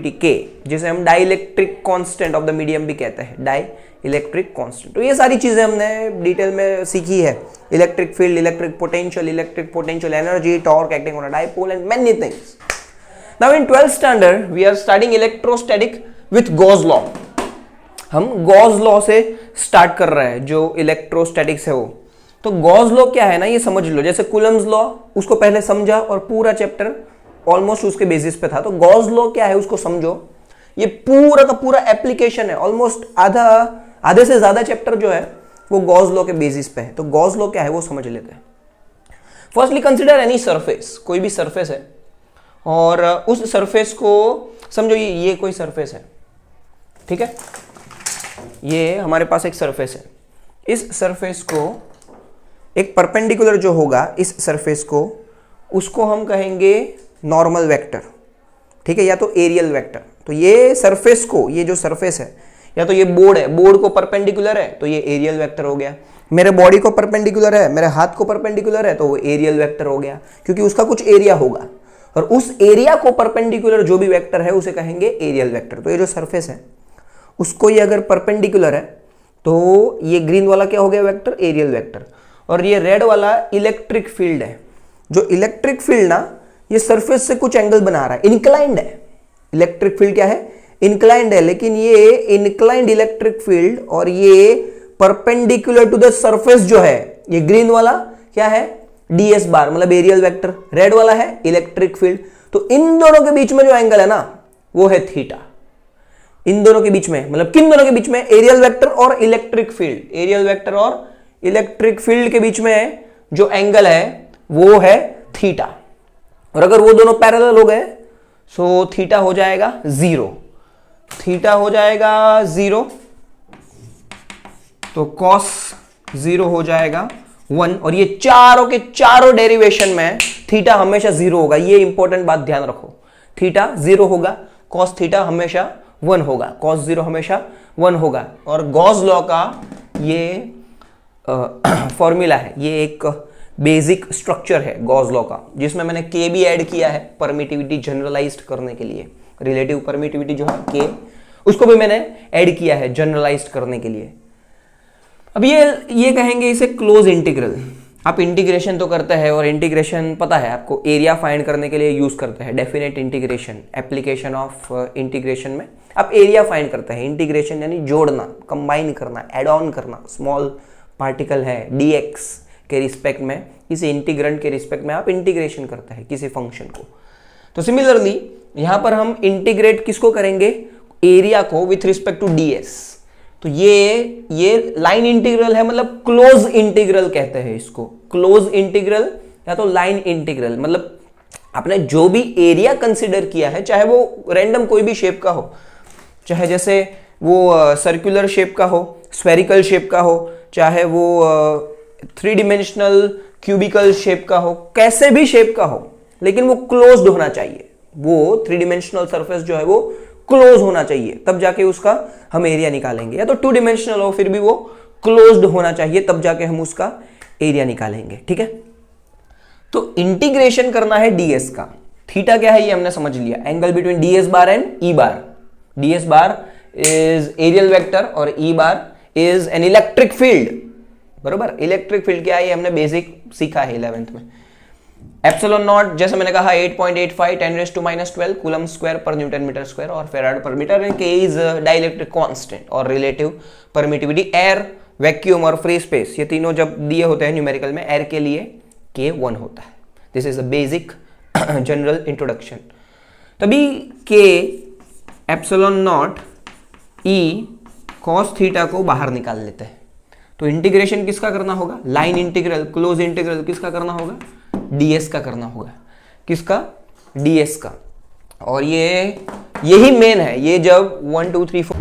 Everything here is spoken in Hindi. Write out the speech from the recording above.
परमिटिविटी के, जिसे हम dielectric constant of the medium भी कहते हैं, डाई इलेक्ट्रिक कांस्टेंट। तो ये सारी चीजें हमने डिटेल में सीखी है, electric field, electric potential energy, torque acting on a dipole and many things. Now in 12th standard we are studying electrostatic with Gauss law. हम गॉस लॉ से स्टार्ट कर रहे हैं, जो इलेक्ट्रोस्टैटिक्स है वो। तो गॉस लॉ क्या है ना, ये समझ लो, जैसे कूलम्स लॉ, उसको पहले समझा और पूरा चैप्टर ऑलमोस्ट उसके बेसिस पे था। तो गॉस लॉ क्या है उसको समझो, ये पूरा का पूरा एप्लीकेशन है, ऑलमोस्ट आधे से ज्यादा चैप्टर जो है वो गॉस लॉ के बेसिस पे है। तो गॉस लॉ क्या है वो समझ लेते हैं। फर्स्टली कंसिडर एनी सरफेस, कोई भी सरफेस है और उस सरफेस को समझो ये कोई सरफेस है, ठीक है, ये हमारे पास एक सरफेस है। इस सरफेस को एक परपेंडिकुलर जो होगा इस सरफेस को, उसको हम कहेंगे नॉर्मल वेक्टर, ठीक है, या तो एरियल वेक्टर। तो ये सरफेस को, ये जो सरफेस है, या तो ये बोर्ड है, बोर्ड को परपेंडिकुलर है तो ये एरियल वेक्टर हो गया। मेरे बॉडी को परपेंडिकुलर है, मेरे हाथ को परपेंडिकुलर है तो वो एरियल वेक्टर हो गया, क्योंकि उसका कुछ एरिया होगा और उस एरिया को परपेंडिकुलर जो भी वेक्टर है उसे कहेंगे एरियल वेक्टर। तो ये जो सरफेस है उसको ये अगर परपेंडिकुलर है तो ये ग्रीन वाला क्या हो गया वेक्टर, एरियल वेक्टर। और ये रेड वाला इलेक्ट्रिक फील्ड है। जो इलेक्ट्रिक फील्ड ना ये सरफेस से कुछ एंगल बना रहा है, इंक्लाइंड है। इलेक्ट्रिक फील्ड क्या है, इंक्लाइंड है, लेकिन ये इंक्लाइंड इलेक्ट्रिक फील्ड और ये परपेंडिकुलर टू द सरफेस जो है, ये ग्रीन वाला क्या है, ds बार, मतलब एरियल वेक्टर, रेड वाला है इलेक्ट्रिक फील्ड। तो इन दोनों के बीच में जो एंगल है ना वो है थीटा। इन दोनों के बीच में, मतलब किन दोनों के बीच में, एरियल वेक्टर और इलेक्ट्रिक फील्ड, एरियल वेक्टर और इलेक्ट्रिक फील्ड के बीच में जो एंगल है वो है थीटा। और अगर वो दोनों पैरेलल हो गए सो थीटा हो जाएगा 0, थीटा हो जाएगा 0, तो कॉस 0 हो जाएगा 1। और ये चारों के चारों डेरिवेशन में थीटा हमेशा 0 होगा। ये इंपॉर्टेंट बात ध्यान रखो, थीटा 0 होगा, कॉस थीटा हमेशा 1 होगा, कॉस 0 हमेशा 1 होगा। और गॉस लॉ का ये फॉर्मूला है, ये एक बेसिक स्ट्रक्चर है गॉस लॉ का, जिसमें मैंने के भी ऐड किया है परमिटिविटी जनरलाइज्ड करने के लिए। रिलेटिव परमिटिविटी जो है के, उसको भी मैंने ऐड किया है जनरलाइज्ड करने के लिए। अब ये कहेंगे इसे क्लोज इंटीग्रल। आप इंटीग्रेशन तो करते हैं और इंटीग्रेशन पता है आपको, एरिया फाइंड करने के लिए यूज करते हैं definite integration, application of integration में आप एरिया फाइंड करते हैं। इंटीग्रेशन यानी जोड़ना, कंबाइन करना, एड ऑन करना। स्मॉल पार्टिकल है dx के रिस्पेक्ट में, किसी इंटीग्रेंट के रिस्पेक्ट में आप इंटीग्रेशन करते हैं किसी फंक्शन को। तो सिमिलरली यहां पर हम इंटीग्रेट किसको करेंगे, एरिया को विथ रिस्पेक्ट टू ds। तो ये लाइन इंटीग्रल है, मतलब क्लोज इंटीग्रल कहते हैं इसको, क्लोज इंटीग्रल या तो लाइन इंटीग्रल। मतलब आपने जो भी एरिया कंसिडर किया है, चाहे वो रैंडम कोई भी शेप का हो, चाहे जैसे वो सर्कुलर शेप का हो, स्फेरिकल शेप का हो, चाहे वो 3 डिमेंशनल क्यूबिकल शेप का हो, कैसे भी शेप का हो, लेकिन वो क्लोज्ड होना चाहिए। वो 3 डिमेंशनल सरफेस जो है वो क्लोज होना चाहिए, तब जाके उसका हम एरिया निकालेंगे। या तो 2 डिमेंशनल हो फिर भी वो क्लोज्ड होना चाहिए, तब जाके हम उसका एरिया निकालेंगे, ठीक है। तो इंटीग्रेशन करना है ds का। थीटा क्या है ये हमने समझ लिया, angle between ds bar and e bar. ds bar is areal vector और e bar is an electric field, बरोबर। इलेक्ट्रिक फील्ड क्या है ये हमने बेसिक सीखा है 11th में। एप्सिलॉन नॉट जैसे मैंने कहा 8.85 10⁻⁻12 कूलम स्क्वायर पर न्यूटन मीटर स्क्वायर और फेराड पर मीटर। एंड के इज डाइलेक्ट्रिक कांस्टेंट और रिलेटिव परमिटिविटी। एयर, वैक्यूम और फ्री स्पेस, ये तीनों जब दिए होते हैं न्यूमेरिकल में, एयर के लिए के 1 होता है। This is the basic general introduction. तभी के epsilon not E cos theta को बाहर निकाल लेते हैं। तो इंटीग्रेशन किसका करना होगा, लाइन इंटीग्रल, क्लोज इंटीग्रल किसका करना होगा, ds का करना होगा। किसका, ds का। और यही मेन है, ये जब 1 2 3 4